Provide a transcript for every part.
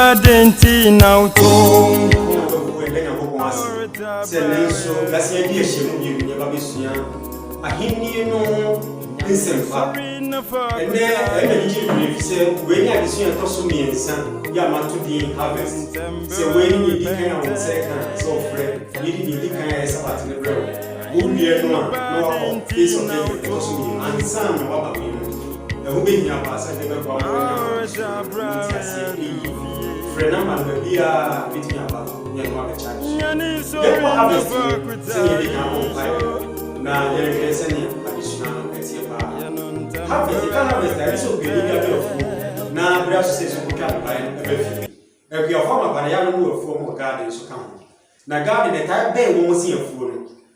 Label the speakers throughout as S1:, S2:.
S1: Adenti now to
S2: so that's the idea she will give you a mission. I hear no insemfa. And then if say when you are also me and son, you are to the harvest. So when you decay on second, so friend, you didn't decay as about the bread. Who be no piece of them also me and son about me. And who be your pass and never go friend, I'm going to be a meeting about your mother church. Therefore, harvest, send you now, there is any additional harvest, you can harvest, there is a good deal. Now, perhaps says you can buy a baby. If your farmer, but I don't know a form of garden, so come. Now, garden, the type they won't see a fool.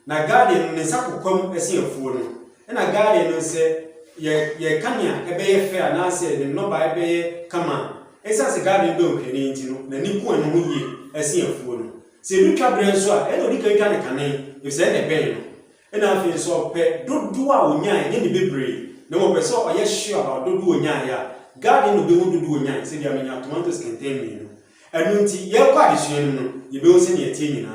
S2: Now, garden, the sack will come and see a fool. And a garden will say, ye kanya, a bay fair, and I said, no by bay, come on. It's as a garden dog, and you the Nipo and Muyi, a sea of food. See, you can bring so, and you can canny, you send a pen. And I feel so pet, don't do our nya, and any baby. No more so, I yes sure about don't do a nya. Garden will be able to do a nya, say, I mean, your tomatoes contain me. And when your partition, you will send your teen.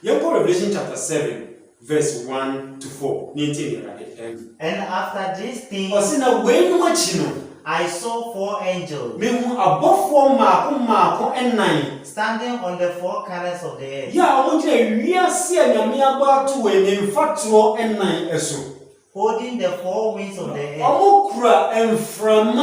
S2: Your Revelation chapter 7, verse 1 to 4.
S3: And after this thing,
S2: I seen a way much, you know.
S3: I saw 4 angels
S2: above 4 mark and 9
S3: standing on the 4 corners of the earth.
S2: Yeah, I want we are seeing a mere about 2 and in fact 2 and 9 eso.
S3: Holding the 4 winds of the earth.
S2: Omukra and from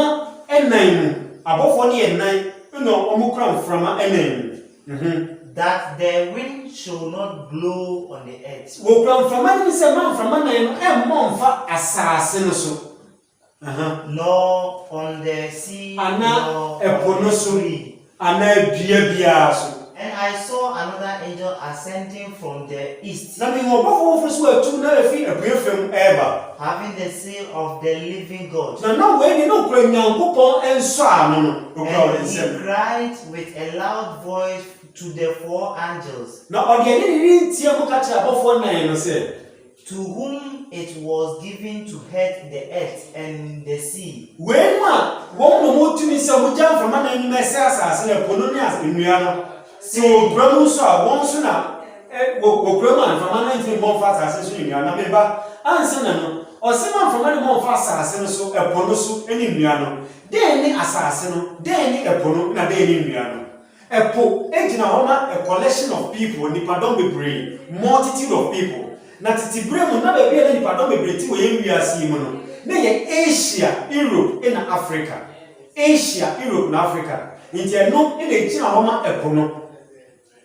S2: and 9 above 1 and 9. You know, Omukra from and 9.
S3: That the wind should not blow on the earth.
S2: Well, from man is a man from a 9 and month assassin so.
S3: Nor on the sea,
S2: nor
S3: on the tree.
S2: And
S3: I saw another angel ascending from the east,
S2: having
S3: the seal of the living God.
S2: Now, when you know, and
S3: he cried with a loud voice to the 4 angels.
S2: Now, again,
S3: to whom it was given to hurt the earth and the sea.
S2: When one to me, so we jump from an enemy as a Polonias in Riano. So, Bramusa, one sooner, Wokraman from an enemy more fast as in Riana, answer or someone from any more fast as so a Polosu and in Riano. Then assassin, then a Polo in a day in Riano. A po, a collection of people, Nipadon be brave, multitude of people. Na titibremu na baby na nipadon bebreti we wiase mu no na ye Asia, Europe and Africa. Asia, Europe na Africa. Nti eno e de gina homa epo no.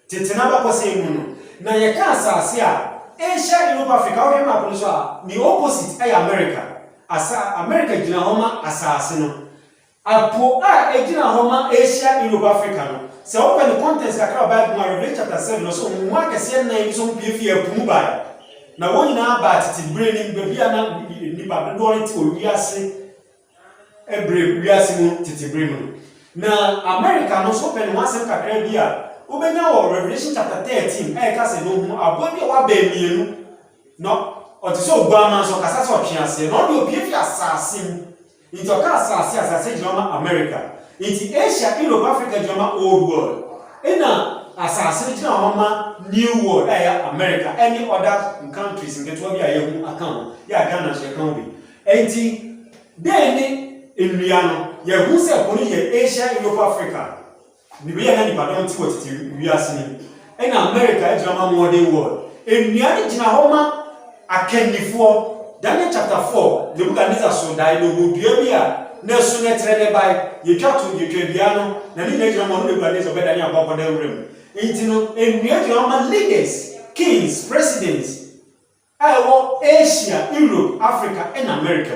S2: Tetina ba kwase mu no. Na ye ka asase a Asia, Europe, Africa o ke ma ko so a the opposite ay America. Asa America gina homa asase no. Apo a e gina homa Asia, Europe, Africa no. Se open the context kakra Bible Revelation chapter 7 no so mu akese na yi so pie apu ba. Na woni na ba titi brain baby na nipa do ri ti owiase ebre wiase mu titi brain na America no so pen wasem kakra bi a obenya wo Revelation chapter 13 ka se no hu abodi wa ba mienu no o ti so gba man so kasa so twiase no de obi fi asase mu into ka asase joma America into Asia, Europe, Africa joma old world ina asase jina homa new world America any other countries in get we are here account ya Ghana she can be enti then in Riano ye hu se poni ye Asia, Europe, Africa ni we na ni padon ti what we are seeing in America joma modern world in Riano jina homa akendifo Daniel chapter 4 the book anisa so dai no dua bia na so na trene by ye twa to ye twa bia no na ni na jina mo no be anisa be Daniel akoko da wurem Intino and leaders, kings, presidents, Asia, Europe, Africa, and America.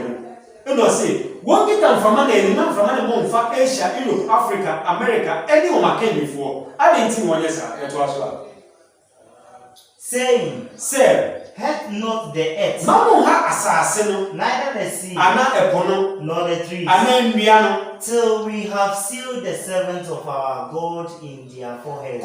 S2: And I say, one get them from money, and from money for Asia, Europe, Africa, America, anyone I came before. I didn't think one yes, it was
S3: saying,
S2: Sir,
S3: hurt not the earth,
S2: neither
S3: the sea,
S2: nor
S3: the trees, till we have sealed the servants of our God in their foreheads.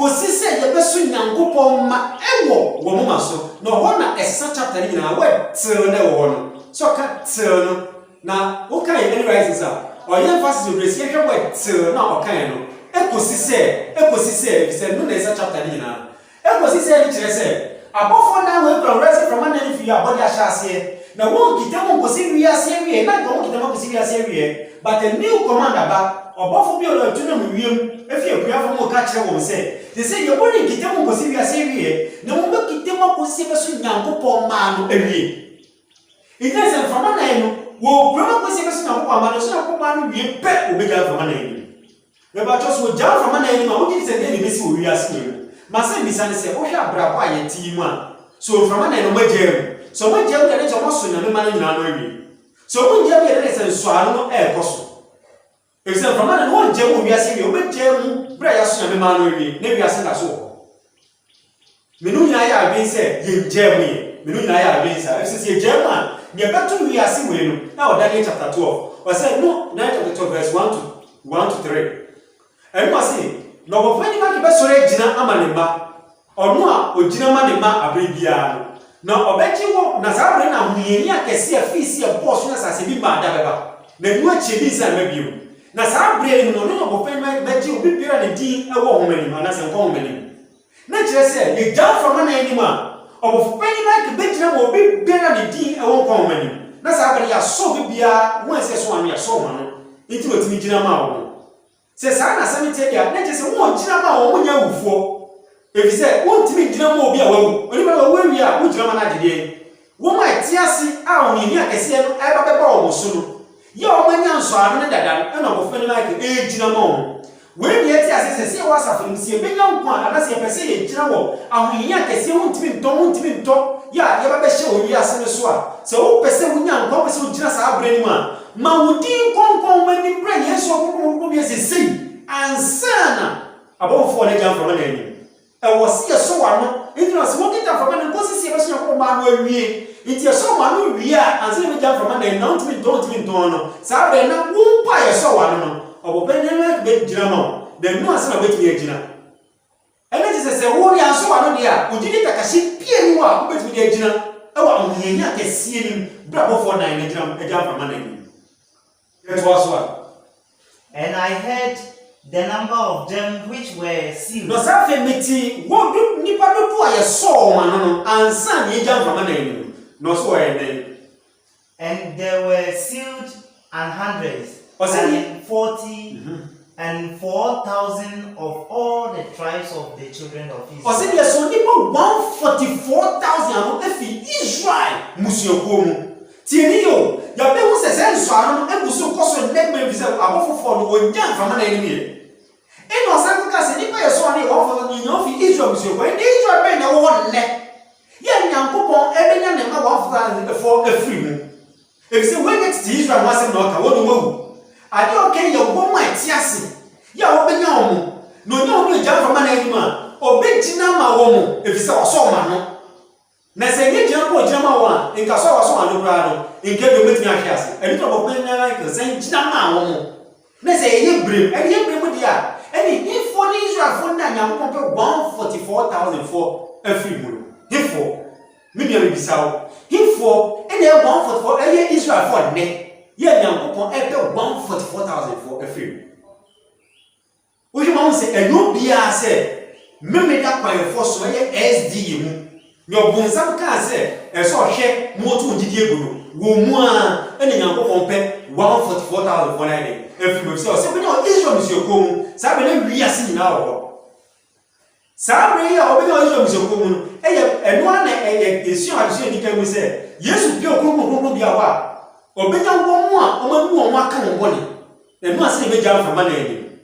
S2: So now, what kind of any rises are? Or young fast to receive your way till now, kind of. ekosise bi say no na esa chapter ni na ekosise ni kire say abofo na we from rest from an any fear body ashase na won kitamo kosi wi ase wi na ko kitamo kosi wi ase wi but a new command aba obofo bi o tunu mu wiem efi akua fo mo ka kire wo say they say you won kitamo kosi wi ase wi na mo kitamo kosi be so nyankopon ma no ewie it is from an enu wo broma kosi be so nyankopon ma no so nyankopon no wie pe obega from an enu we ba just wo jam from an enu ma wo di say dey mesi wo wi ase wi mase bisane se wo hwa bra kwa ye ti mu a so from an enu magem so mo je wo de so mo so nyame ma nyina no awie so mo je wo de se so anu no e koso e se from an enu wo je wo wi ase wi wo be je mu bra ya so nyame ma no awie na wi ase na so menu nyina ya abin se ye je mu ye menu nyina ya abin sa e se ye je mu a ye beto wi ase we no na o Daniel chapter 12 o say no Daniel chapter 12 verse 1 to 3 e mo say no go fani ma ke be sore gina amanema onu a ogina manema abrebia no obeji wo na sabre na huyeni akese afisi e boss na sase bi ma da beba na du achi bi san mabio na sabre no no go fani ma beji obi pira ne din e wo homani na se nko homani na kire se ye jam from na eni ma obo fani ma ke begina mo obi pira ne din e wo nko homani na sabre ya so bibia wo ese so anu ya so ma no enti otimi gina ma wo se sa na samite dia na kire se wo gina ma wo nya wufuo if say won timi gina mo obi a wawu oni ba wawu a wo gina ma na gide wo ma tiasi a oni ni akese no e ba beba o so no ye o manya nso anu ne dada e na bo fani like e gina mo we ni tiasi se wa safo si e benya nko a na se pese ye gina wo ahoni akese won timi nto ya ye ba be hye o wi ase ne so a se wo pese wo nya nko pese wo gina sa abre ni ma wo din konkon mani bre ye so ko bi se sei ansana abofo ne jam from na ni e was ye so wa no enti na se mo kita from na ko sisi e be so ko ma no awie enti ye so ma no wie a anse me jam from na don't me no sa be na wo pa ye so wa no obo be ne be gina no de no ase na be ti ye gina ene ti se wo ya so wa no dia ojini takashi pie ni wa be ti ye gina e wa onhenya kesie ni bra bofo na ne gina e jam from na ni it was what
S3: and I heard the number of them which were sealed.
S2: No safe meti wo do nipa do do aye so ma no ansa ni jam from na ni no so e den
S3: and there were sealed and hundreds and 40 and 4,000 of all the tribes of the children of Israel.
S2: O se dia so nipa 144,000 no efi Israel musuoko mu tieni yo ya be wo se nso ano ebuso koso ndegbe bi se abofofo no onyan from na ni eno sanku ka se nipa yeso ani wo fo ni nyo fi Israel musuoko ndi Israel be na wo nne ye nyankopon ebenya ne ma wo fo afiri mu e se we get to Israel was no ka wo no wu ade okay ye wo ma tiase ya wo benya omo no nya wo jam from na ni ma obegina ma wo mo e fi se wo so ma no na se nye gina ko gina ma wa nka so wa so ma no bra no nka be metimi ahwiase eni to bo pe na like se gina ma wo mo na se ye brem eni ye brem dia eni info ni Israel fo na nya ko pe 144,000 for every mu info mi dia bi sawo info eni 144 eni Israel for ne ye nya ko po e pe 144,000 for every wo je ma se eno bia se meme da kwa fo so ye SD mu yo bonsam ka se e so hwe moto ngidi eguro wo mu a ene nyankopon pe 144,000 for na dey efi mo se be na Israel musuoko mu sa be na wi ase nyina wo sa be ya obi na Israel musuoko mu eno na esu adesu edi kan mu se Yesu bi okronkron bi awa obenya wo mu a omanu wo aka wo boni eno ase be jam from na edi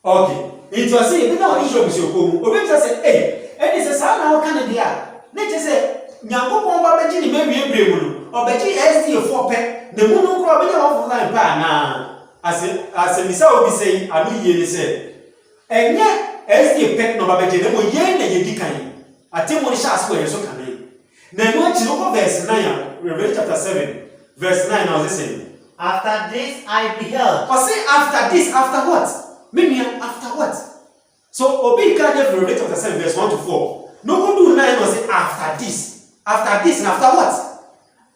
S2: okay it was say be na Israel musuoko mu obi say eni se sa na wo kan dia na che se nyankopon ba beji ni mewie bremu no obeji SD4 pe ne mu no kro obeji wo fo line pa na ase misa obi sei anu ye ni se enye SD pe no ba beji ne mo ye na ye dikan atemo ni sha so ye so kan na no chi no verse 9 Revelation chapter 7 verse 9 now say
S3: after this I beheld.
S2: Or say after this, after what? Maybe after what? So Obi can just Revelation chapter 7 verse 1 to 4. No go do 9 or say after this. After this and after what?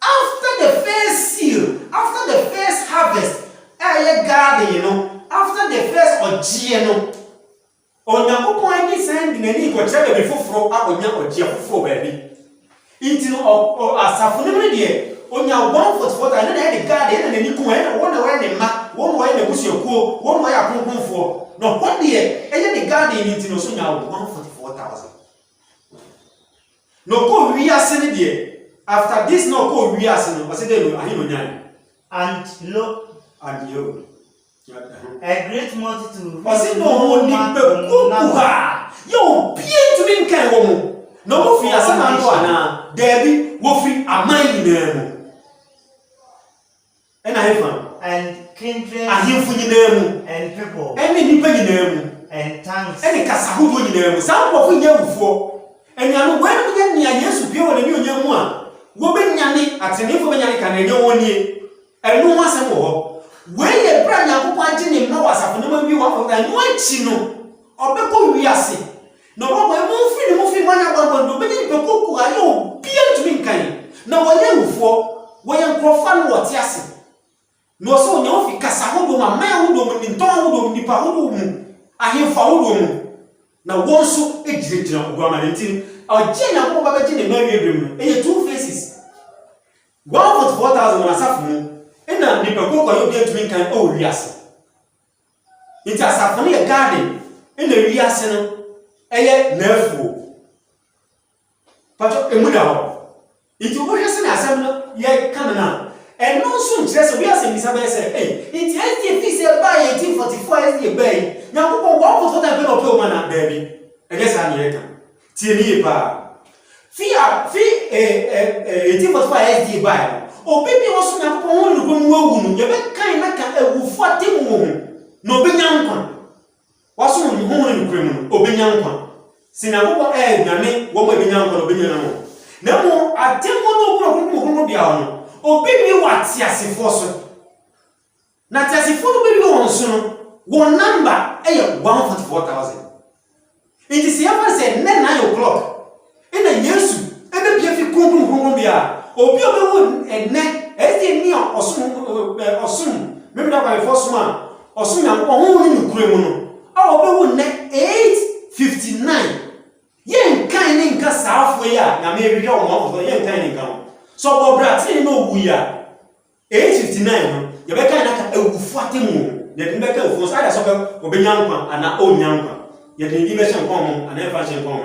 S2: After the first seal, after the first harvest, garden, you know, after the first orgy, nani ko tell be foforo akonya oje foforo baabi inti no asafo ne de onya 144 and na the guard na nani ko na wona we ne ma won wo na busuakuo won wo ya konkonfo no what de eye the guard inti no so nya 144,000 no ko wi ase ne de after this no ko wi ase no ase de no ahino nyan
S3: and lo
S2: and you
S3: a great multitude
S2: ase no mo ni be ko ha yo pie to me kan wo mo no mo fi ase na ndo ana Debbie wo fi aman ni na mu ena hefa
S3: and kindred
S2: ahimfu ni na mu
S3: and people
S2: eni nipa ni na mu
S3: and tongues
S2: eni kasa hodo ni na mu sa ko fu nyawufo eni anu wen mu nya Yesu pie wo na ni onya mu a wo be nyane atenefo be nyane kan enye woni enu ho asem wo we ye bra Nyankopon age ne ma wasafo na ma wi wa fo enu achi no obekọ wi ase no bo mo fi manya gbagbo ndo be ni be koku ayo pie to mi nkan na wo ye wufo wo ye nkrofa no wote ase no so nya ofi kasa hodo ma ma hodo mu nton hodo mu nipa hodo mu ahemfa hodo mu na won so ejirejira ogwama ntin oje Nyankopon ba beje ne ma wi ebrem no eye two faces 144,000 na safu mu ina nipa koku ayo bi to mi nkan o wi ase nti asafu ne garden ina wi ase no eye nefu pato emuda ho iti wo hwese na asem no ye kan na eno so nkyere se we asem bisa be se iti enti fi se ba ye 1844 enti e bai Nyankopon wo ko ta be no pe o mana baabi ege sa ne ye kan tie ni ye pa fi 1844 enti e bai obibi wo so Nyankopon wo lu ko mu awu no ye be kan na ka awufo atemu wo no be nyankwa waso mu ho ne nkremu no obenya nkwa sinagogo nyame wo mo ebenya nkwa no obenya no na mo atemo no okro bia ho obibi wati asefo so na tiasefo no bibi won so no wo number 144,000 it is ever said 9 o'clock ina Yesu ebe bia fi konkro bia obi obewo ene ezi ni osum me da kwa force man osum ya ko ho ni nkremu no obewo ne 859 yen kan ni nka saafo ya na me hwehwe o mo yen kan ni nka so bo brati no wu ya 859 no ye be kan na ka ewufu atemu ye be ka ewufu so ada so be obenya nkwa ana onya nkwa ye de bi be hye nkwa mo ana efa hye nkwa mo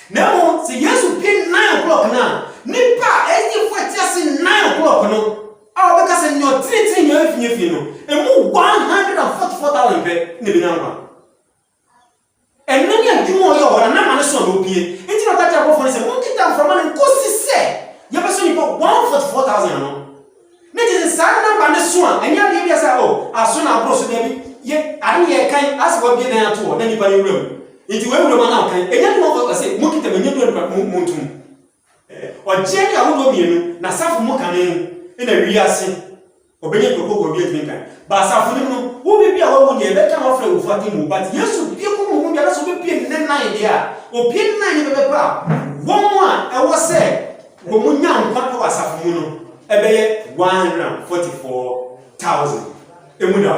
S2: na mo se Yesu pin 9 o'clock na nipa ezi fo tiase 9 o'clock no a be ka se nyo tiri nyo efinyefi no emu 144,000 pe ni bi nkwa enani adwuma yo wona na ma ne so no pie enti no kacha ko fo ne se mo kita from an kosi se ye be so ni 144,000 no ne je sa na ba ne so a enya de bia sa aso na bro so de bi ye ari ye kan aswa bi na ato na ni pa ne wura enti we wura ma na kan enya no ko se mo kita menye do mo ntum oje ni awodo mienu na safu mo kan ne na wi ase obenye kokoko bi etimi ba safu ni no wo bi bia wo ni e be kan ofre wo fati mu but Yesu bi ko mu bia so be pie ne nan dia o pie nan ni be pa wo mu a e wo se wo mu nya nkwa to wasafu mu no e be ye 144,000 emu da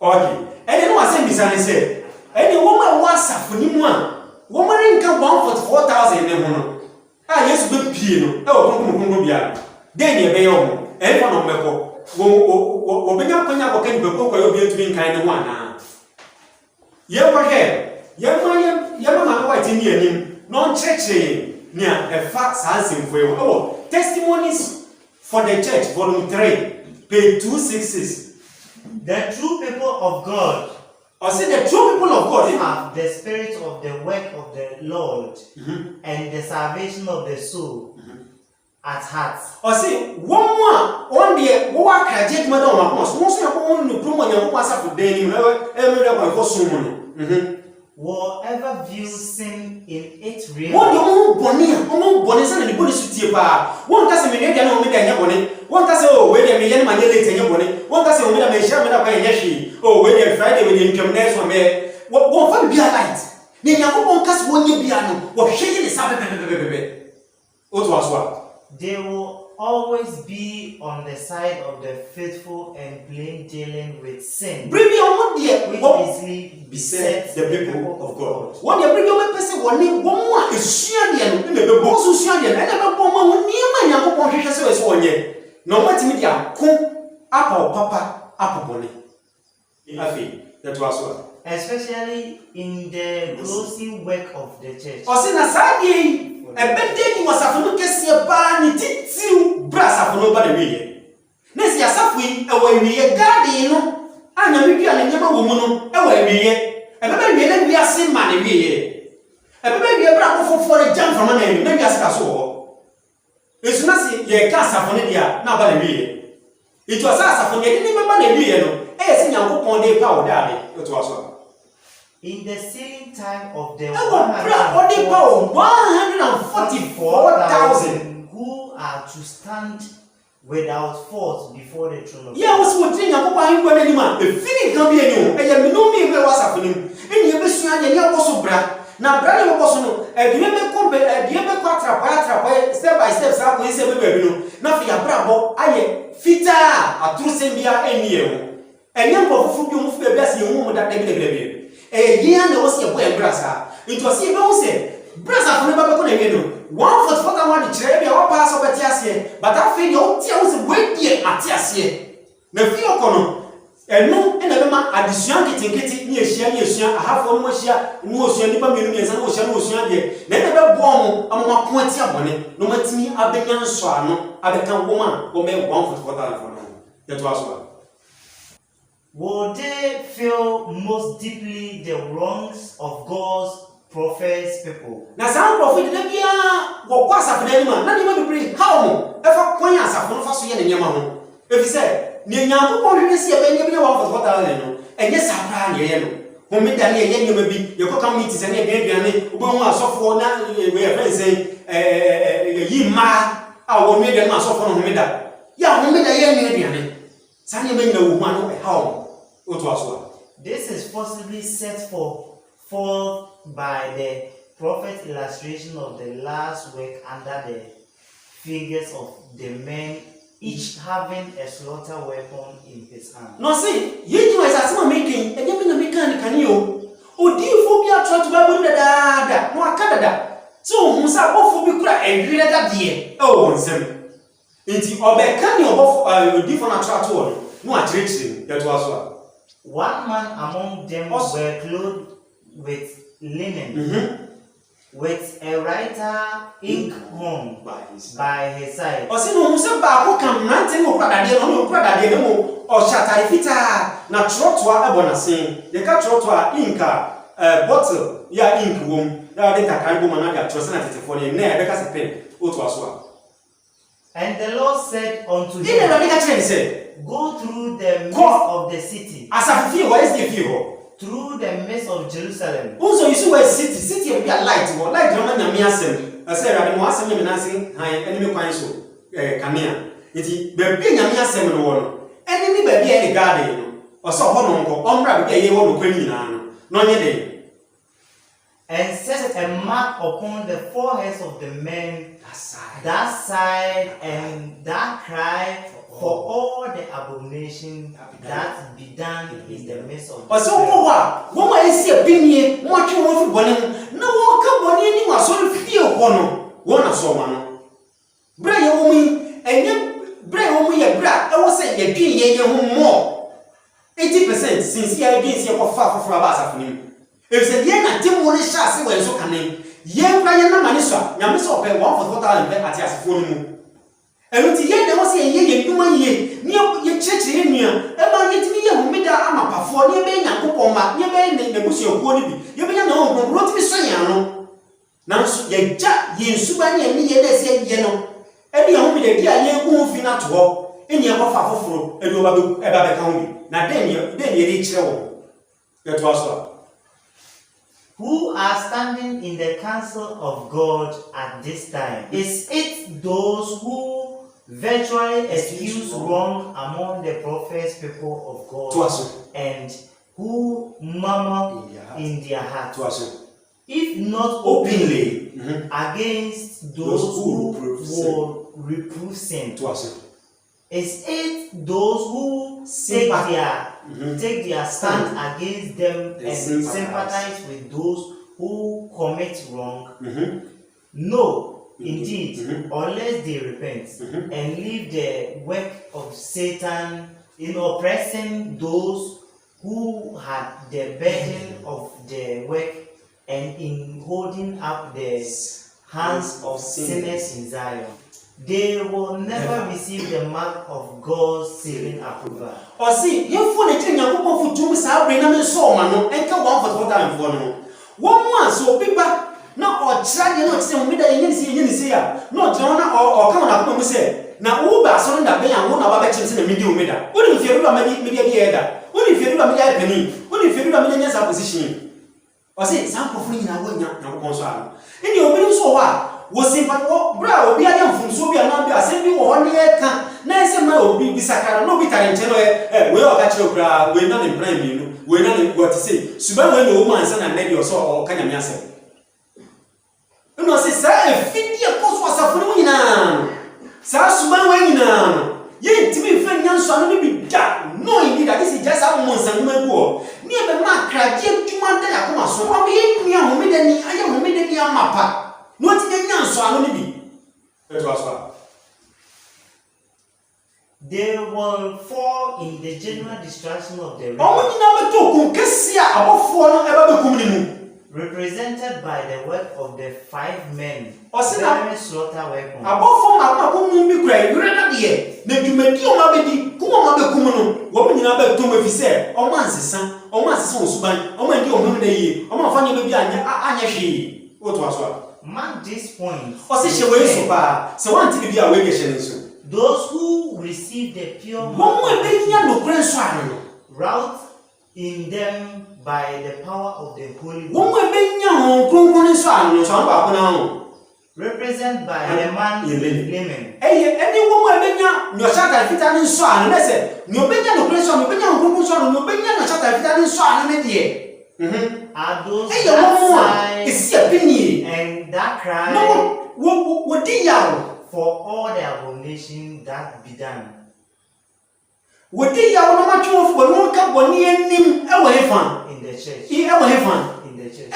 S2: okay ene no asem bisa ne se ene wo ma wasafu ni mu a wo ma nka 144,000 ne ho no a Yesu be pie no e wo konko bia den ne be ye wo e fa no meko wo benya kwanya ko kan be ko yo bi etumi nkan ne ho ana ye ko he ye ma ma ko ati ni anim no ncheche ni a efa sansemfo yo testimonies for the church volume 3 page 266
S3: the true people of God
S2: or say the true people of God
S3: have the spirit of the work of the Lord and the salvation of the soul at heart.
S2: Or say one day wo wa kaje tuma don wa ko so so ya ko no promo nya ko asa for dey ni ko so mo no
S3: whatever views sin in its real
S2: what do mo boni say na ni boni sutie pa won ka se me dia na o me dia nya boni won ka se o we dia me yen ma nya late nya boni won ka se o me dia me sha me da kwa nya hwi o we dia Friday we dia ntwam na so me won fa bia light ni nya ko bon ka se won nya bia no wo hwe ni sa bebe o to aso
S3: they will always be on the side of the faithful and plain dealing with sin,
S2: Bring me on dear,
S3: which
S2: what
S3: easily
S2: besets
S3: besets
S2: the people of God. What you bring your person, one name, one more is Shian, and the boss who Shian, and never bomb one near my young one is 1 year. No matter media, come apple, papa, apple bonnet. I feel that was what.
S3: especially in the closing work of the church.
S2: Osina Sadi, a bedding was a focus here, barney, tit, brass upon over the way. Nessia Safi, away me a guardian, and a baby and a young woman, away me, a baby, we are same money, we a baby, a bravo for a jump from an enemy, maybe as Casso. It's nothing, ye cast upon it, now by the way. It was us upon getting even money, as in your own day power, darling, it was one.
S3: In the sealing time of the
S2: 144,000
S3: who are to stand without fault before the throne of God.
S2: Yeah, what's what thing I'm going to do? The feeling can be a new, and you know me what's happening. And you be sure you are also bra. Now, brother, was no, do you ever come back? Do you ever quatra step by step? So I say, baby, nothing. A bravo, I fita a true sembia any year. And young of you move the best young woman that they a year and was your boy brassa. It was even say, brassa from the Babaco, 144 cherry or pass of a tiasie, but I feel your tears wait here at tiasie. The fear corner, and no, and a man addition getting near Shia, a half one more share, no Shanipa millions and Ocean, never born among my points of money, no matter me, I began swano, I become woman, or make 144,000 for them. That was one.
S3: Will they feel most deeply the wrongs of God's prophets people?
S2: Now, some prophet, they be what pass up in any man, not even bring how ever queens are from first year in your mouth. If he said, near Yamu, only see a baby of what I know, and yes, I ran yellow. Who made that year, you may be your cocoa meetings and a baby, and who won't so for now, we are friends saying, ye ma, I will make a mass of one who made that. Yeah, who made a year, Sunny made a woman at home.
S3: This is possibly set forth by the prophet's illustration of the last work under the figures of the men, each having a slaughter weapon in his hand.
S2: No, see, you as a small making, and you mean a mechanic, can you? Oh, do you phobia try to buy the dada? No, Canada. So, Musa, both will be cracked and read that dear. Oh, Sam. It's or can you both different attract no attraction that was one.
S3: One man among them were clothed with linen, with a writer ink hung by his side.
S2: Or see, no, Musa Baku can maintain no brother, no brother, or Shatarifita, not trottoir, a bonasing, the cat trottoir inca, bottle, ya ink room, that I can't go and translate it for you, never because a pen, what was one.
S3: And the Lord said unto him, go through the midst of the city.
S2: As I feel, where is the fever?
S3: Through the midst of Jerusalem.
S2: Also, you see where city will be a light, or light Roman Yamiasem. I said, I was saying, enemy council, Camilla. It is being Yamiasem in the world. Enemy baby any garden, or so honor, Umbra, a year old queen, no day.
S3: And set a mark upon the foreheads of the men that side and that cry for all the abomination that be done in the midst of the
S2: so what is a penny, much more for no one come on any more sort of feel one of someone. Bray woman, and yet bray woman, a brat, I was saying, a dream, more 80% since you against your far for a bass of him. If the Yana Timon Shassi were so cunning, young Brian Manisha, Yamiso pay 144,000 at your phone. And with the end, I was a year, you one year, near your church in here, about it me, who made that armor before near being a coupon, near being the bush of quality. You may know, wrote me saying, now, ye jack, ye subani and me, they say, yellow. Every home with a dear young woman at war, in your offer for a little about the county. Now then you reach your that was
S3: who are standing in the council of God at this time? Is it those who virtually excuse wrong among the prophets, people of God, and who murmur in their heart? If not openly against those who reprove sin?
S2: To us.
S3: Is it those who take their stand against them and sympathize with those who commit wrong? No, indeed, unless they repent and leave the work of Satan in oppressing those who had the burden of the work and in holding up the hands of sinners in Zion. They will never receive the mark of God's saving approval.
S2: Or see, you phone a thing, you go for 2 weeks, I'll bring them in so man, and come one for time for no. 1 month, so big back. Now, or try not to say, you see, no, Jonah or come on, come say. Now, Uber, so that they are one of our veterans in the medium meter. What if you do a media either? What if you do a media penny? What if you do a million opposition? Or say, some of me now, no concern. In your opinion, so what? Was it but what brow be a young from Sobia Nambia, send me 1 year can. Nice and well be Sakara, no bitter in general. We all catch your crowd, we're not in prime, we're not in what to say. Suban when the woman son and lady or so or can I say? You know, say, 50 post was a phenomenon. Suban when ye to be friend young son will be jack. No, indeed, this is just a month and woman war. Near the mark, cried, Jim, 2 months, I come so I'll be near who made any, I am who made any mappa. Not in the answer, I don't need.
S3: They will fall in the general destruction of the represented by the work of the 5 men bearing slaughter weapons. Mark this point. Those who receive the pure wrought in them by the power of the Holy Ghost, represented by the man Lemon. Are those that sigh and that cry for all the abomination that be done? In the church. In the church.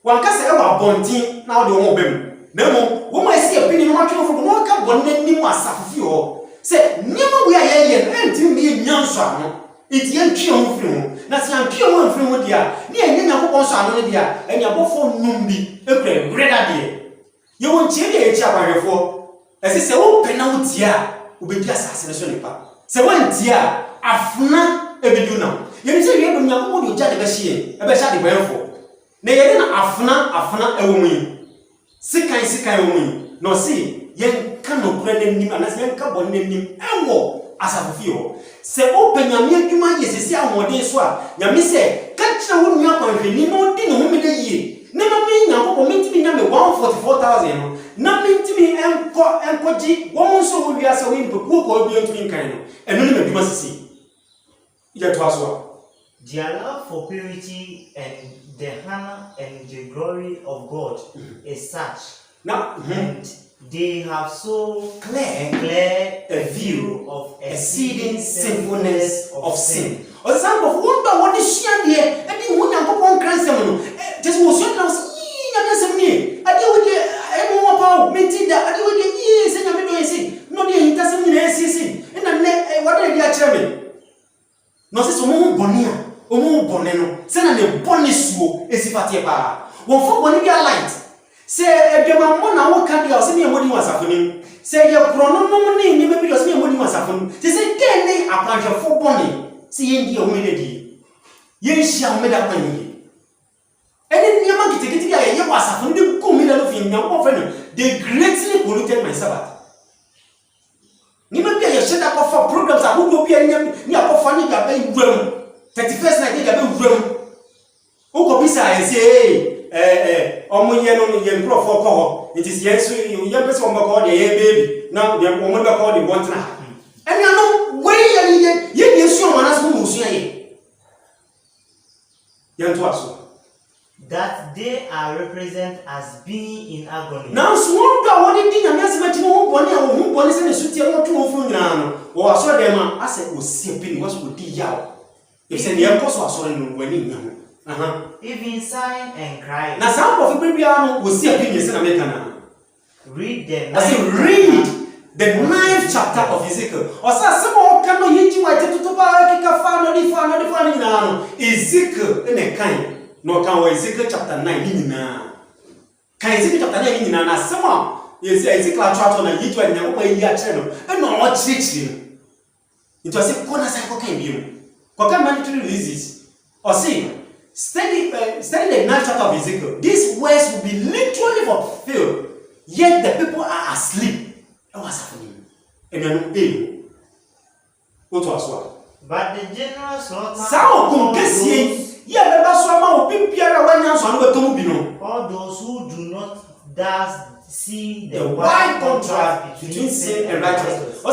S2: One can say about Bontin now the woman. No, woman see a penny much of one cup one name was Safio. Say, never we are here and me young son. It's young Kion film. That's young Kion film, dear. Near Nina son, dear, and your bofo numbi, a great idea. You won't change a chapter before. As it's a open out here, will be just assassination. So one dear, Afna, a beduna. You say you have no judge a machine, a bashadi wherefore. Nay, afna a woman. Sikai woman. No, see, young cannot credit him unless young carbon named him Elmo as a feel. Say, open your mere human is a more day swap. Yami say, catch a woman up on the no dinner woman a year. Never mean now, mean to be number 144,000. Nothing to me and Koji, one so will be as a win to cook or be on kind. And only you must see. Yet was what?
S3: Their love for purity and the honor and the glory of God is such.
S2: Now,
S3: and they have so
S2: clear
S3: a view of
S2: exceeding sinfulness of sin. Or the sound of wonder what is she here? And then when you go on Christ, just was your house. I deal with the more power, maintain that. I deal with the years and I'm doing it. No, it doesn't mean anything. And then what are you chairman? No, c'est son bonnia, au mon boneno. C'est un bon issue, et c'est pas tiépa. On faut bonner bien light. C'est un maman à un candidat, c'est bien moni wasafuni. C'est un pronom, ni me plus bien moni wasafuni. C'est un dernier à prendre faux bonnet. C'est un dia au milieu dit. Yen chia me da pani. Et les niaman qui te dit qu'il y a wasafuni de comme dans le film, they greatly polluted my Sabbath. Ni me pia yɛhyɛ da kɔfa programs ahodoɔ pia ni akɔfa ne ga bɛ wura mu 31st night ga bɛ wura mu wokɔ bisa ɛsɛ ɔmo yɛ no yɛ nkurɔfoɔ kɔ hɔ nti yɛn so yɛn pɛ sɛ ɔmo bɛkɔ deɛ yɛ baby na ɔmo bɛkɔ de wɔntena ɛnua no wei yɛ esu ɔmo anaso mo sua yɛ yɛn to aso.
S3: That they are represented as being in agony.
S2: Now, so what did you as much more one who was in a city or two of Funano, or I saw them, I said, was sipping was with the yaw. It's a near cost was on when
S3: Even sighing and crying.
S2: Now, some of the baby was sipping in American.
S3: Read them.
S2: I say, read the 9th chapter of Ezekiel. Or some more cannot hit you at the Ezekiel in a kind. No, can Ezekiel chapter 9 now. Can Ezekiel chapter 9 now? Some is Ezekiel chapter and you and your way here channel. And no what teaching. It was a corner cycle came you. What can mandatory releases? Or see, study the 9th chapter of Ezekiel. These words will be literally fulfilled. Yet the people are asleep. What's happening? And you're not able. What was what?
S3: But the general slaughter.
S2: All
S3: those who do not thus see the
S2: wide contrast between sin and righteousness.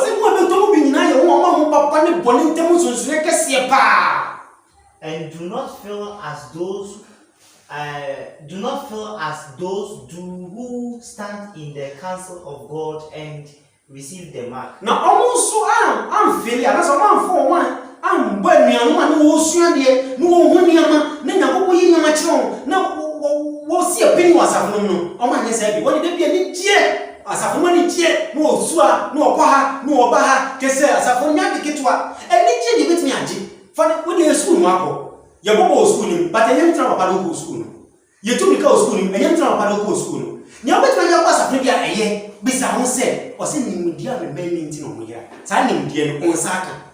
S3: And do not feel as those who stand in the counsel of God and receive the mark.
S2: Now, almost so I'm feeling that's a man for one. I'm burning no Suandia, no Wuniama, Nina, we in my chong. Now, we'll see a penny was a no. Oh, my, said, what did they be a jet? As a money jet, no Sua, no Paha, no Baha, Kessa, as a Fonya Kitua, and Nichi with me, Angie. For what is school, Marco? Your Bobo schooling, but I am trying to school. You took me go schooling, I am trying to school. Now, but when you was a previous a year, Bissau said, was in India remaining in Omoya, signing the Osaka.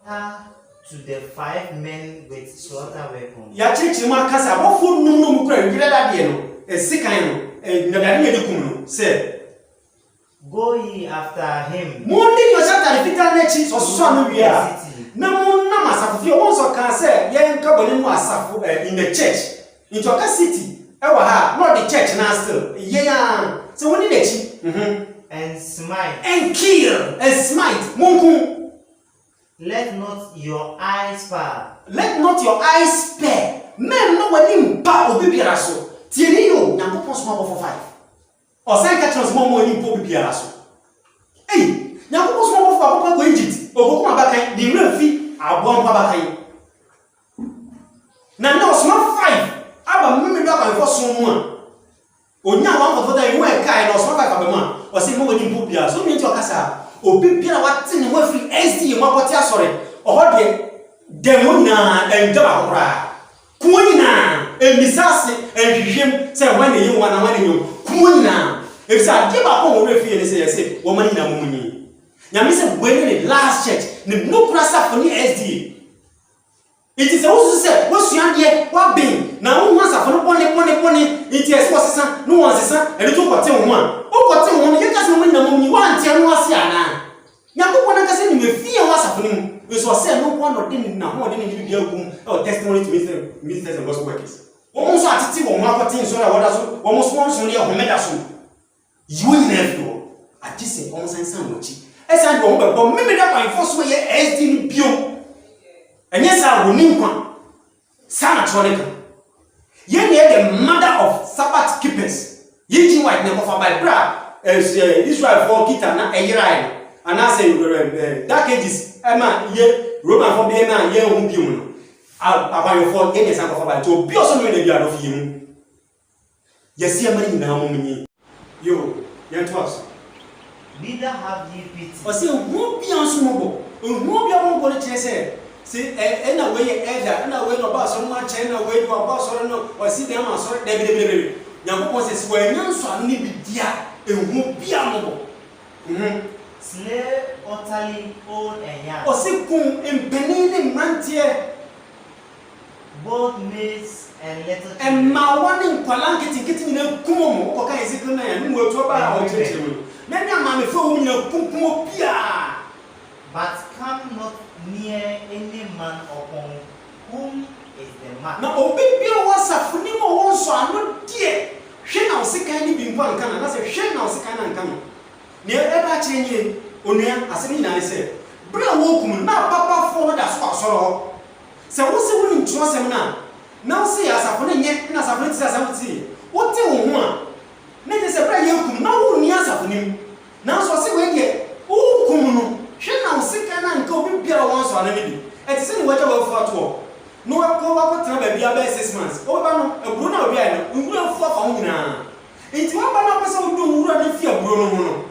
S3: To the 5 men with slaughter weapons.
S2: Yachich Marcasa, what food no credit, a Sikano, and Nadine said,
S3: go ye after him.
S2: Monday was at the Pitanichis or son we are. No, Namas, if you also can say, Yan Cabin was in the church, into a city. Ewa, not the church now still. Yeah, so when did they
S3: and smite
S2: and kill and smite Munku.
S3: Let not your eyes spare.
S2: Let not your eyes spare. Men no when him ba obi biara so. Tieni yo, Nyankopon small for 5. Or say catch us more money po obi biara so. Hey, Nyankopon small for papa go Egypt. Ogoku abakan, the real fee abo ampa abakan. Na no small 5. Aba mmemme do aba for so mu a. Onya wan for that you wey kai no small 5 abema. O say mo wani po biara so me nti okasa. Obi bia wate ne wa free SD maboti asore oho de demo na endaba kokra kuonyina emisase ehwehwem se wan ne yi wan na wan ne yi kuonyina efisa de ba ko wo refie ne se yese wo mani na mumuni nyame se bweni ne last church ne no prasa for ni SD it is also say wo suande wa bin na wo wan safo no pone it is wo sesa no wan sesa e to kote wo a o kote wo no ye kase mo na mumuni wa antia no ase ana Yankopon na kase ni me fie wa safo ni we so say no one of them na ho de ni bia gum or testimony to ministers and gospel workers wo so atiti wo ma kote so na woda so wo mo sponsor ya homeda so you in every atise on sansan mochi esa do wo be bo me da pan for so ye SD ni bio enye sa wo ni nkwa sana choreka ye ne the mother of Sabbath keepers ye white ne ko fa by bra Israel for kita na eyrai and I say dark ages ema ye Roman for be na ye hu bi mu no about your for any example for by to bi also no dey bia do fi mu yes ye mani na mo mni yo ye twas
S3: neither have ye pity
S2: o say hu bi anso mo bo hu bi mo bo le che say na we ye elder na we no ba so no che na we do ba so no o si dem ma so de Nyankopon say si we nyanso ani bi dia hu bi amobo
S3: slay utterly old and young.
S2: Osikum impenini mantie
S3: both maids and little children.
S2: And my one kwalan kiti na kumomo ko kan Ezekiel na ya mu otu ba o chechemu. Na nya ma me fo mu na kunkumo bia.
S3: But come not near any man upon whom is the mark.
S2: Na obi bia wasafu ni mo won so ano die. Hwe na osikan ni bi mpo anka na se hwe na osikan na anka no. Ne eba chenye onua asemi na se bra wo kum na papa fo da so asoro se wo se wo ntro asem na Now see asafo ne nye na asafo ne ti asafo ti. Wo te wo ho a. Ne te se bra ye kum na wo ni asafo nim. Na so se we de wo kum no. Hwe na wo sika na nka obi bia won so ana ne bi. E ti se ni waja wo fa to. No wa ko tena ba bia ba 6 months. O ba no eburu na obi ai no. Nwura fu afa ho nyina. Enti wa ba na pese wo do nwura de fi eburu no ho no.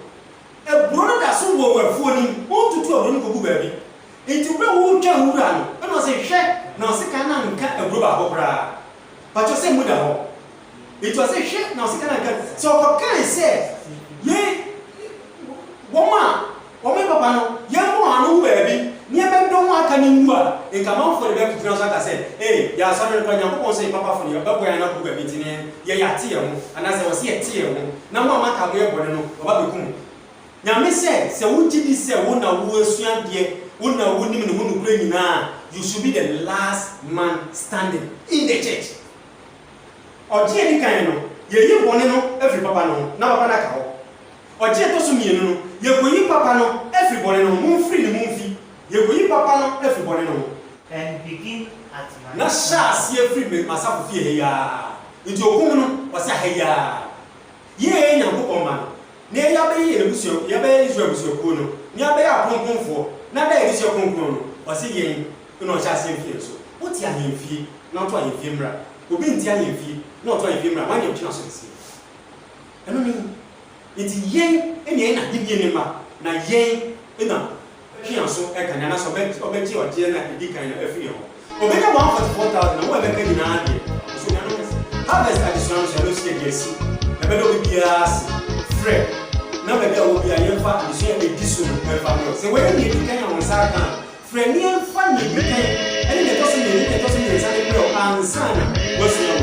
S2: Eburu no da so wo wafuo nim. Wo tutu eburu no ko bu ba bi. Enti bra wo twa nwura no. E no se hwe na sika na nka eburu ba ho bra. But you say muda ho. It was a hwe na sika na nka. So ko kan say ye woma papa no ye mo anu ba bi. Ni e be don aka ni nwu a nka man for the back to aka say eh ya so no kwanya ko say papa for you ba boy na ko ba bi tine ye ya tie ho ana say wo se ye tie ho na mo ma ka mo ye bode no ba be kum nyame say se wo gidi say wo na wo asua de wo na wo nim ne wo no kura nyina you should be the last man standing in the church. Oje ni kan no ye yi bone no every papa no na papa na ka ho oje to so mienu no ye ko yi papa no every bone no mo free ni mo fi ye ko yi papa no every bone no
S3: and begin at my
S2: na shas ye free me masafu fi he ya nti okun no o se he ya ye nya ko ma ne ya be ye busuo ya be Israel busuo ko no ne ya be ya konkonfo na da ye busuo konkon no o se ye no shas ye fi so o ti a ye fi na to a ye fi mra obi nti a ye fi na to a ye fi mra ma ye kina so si eno ni nti yen ene na dibie ne ma na yen ena hia so e kan na so be obeji oje na edi kan na afiri ho obeka 144,000 na wo be kan na ade so na no kese harvest additional shall see gesi na be do bias free na be be wo bia yemfa additional edition e fa no se we ni edi kan on sa kan free ni emfa ni edi kan ene ne to so ni sa ni pro ansana wo so no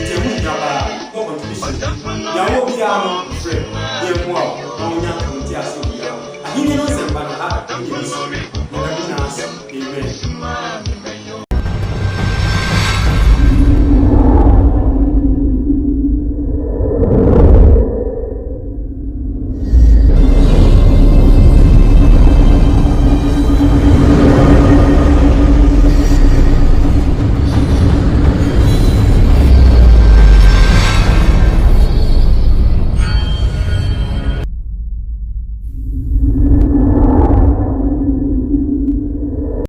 S2: ite mu jaba ko contribution ya wo bia no free ye mo a o nya ko ti aso